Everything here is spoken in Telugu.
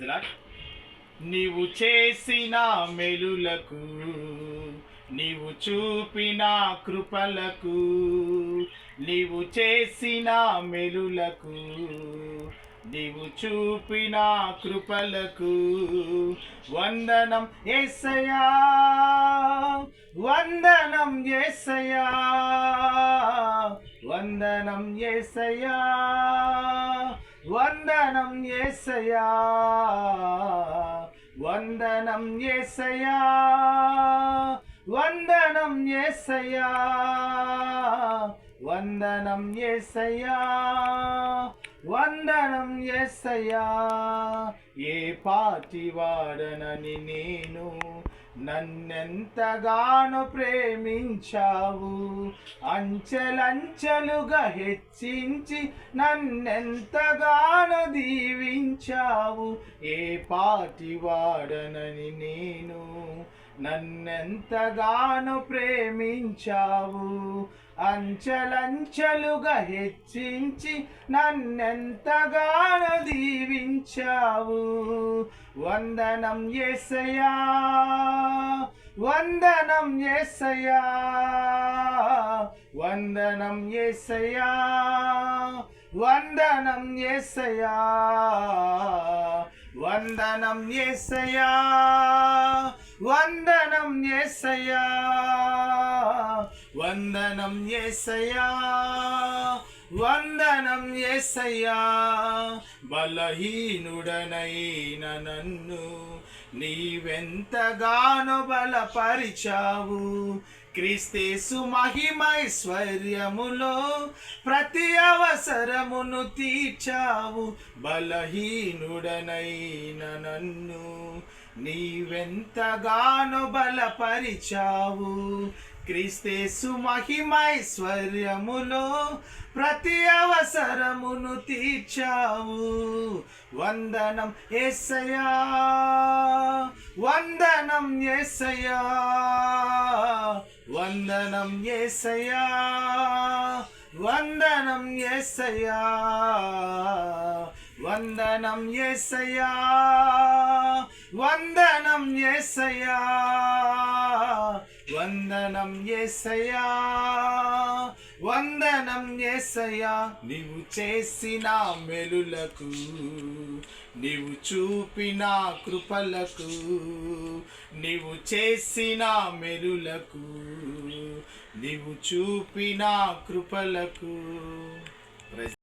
నీవు చేసిన మెలులకు, నీవు చూపిన కృపలకు, నీవు చేసిన మెలులకు, నీవు చూపిన కృపలకు వందనం యేసయ్యా, వందనం యేసయ్యా, వందనం యేసయ్యా, వందనం యేసయ్యా, వందనం యేసయ్యా, వందనం యేసయ్యా, వందనం యేసయ్యా, వందనం యేసయ్యా. ఏ పాటి వాడనని నేను నన్నెంతగానో ప్రేమించావు, అంచెలంచెలుగా హెచ్చించి నన్నెంతగానో దీవించావు. ఏ పాటి వాడనని నేను నన్నెంతగానో ప్రేమించావు, అంచెలంచెలుగా హెచ్చించి నన్నెంతగానో దీవించావు. వందనం యేసయ్యా, వందనం యేసయ్యా, వందనం యేసయ్యా, వందనం యేసయ్యా, వందనం యేసయ్యా, వందనం యేసయ్యా, వందనం యేసయ్యా, వందనం యేసయ్యా. బలహీనుడనైన నన్ను నీవెంతగానో బలపరిచావు, క్రీస్తేసు మహిమైశ్వర్యములో ప్రతి అవసరమును తీర్చావు. బలహీనుడనైన నన్ను నీవెంతగానో బలపరిచావు, క్రీస్తేసు మహిమైశ్వర్యములో ప్రతి అవసరమును తీర్చావు. వందనం యేసయ్యా, వందనం యేసయ్యా, వందనం యేసయ్యా, వందనం యేసయ్యా, వందనం యేసయ్యా, వందనం యేసయ్యా, వందనం యేసయ్యా, వందనం యేసయ్యా. నీవు చేసిన మెలులకు, నీవు చూపిన కృపలకు, నీవు చేసిన మెలులకు, నీవు చూపిన కృపలకు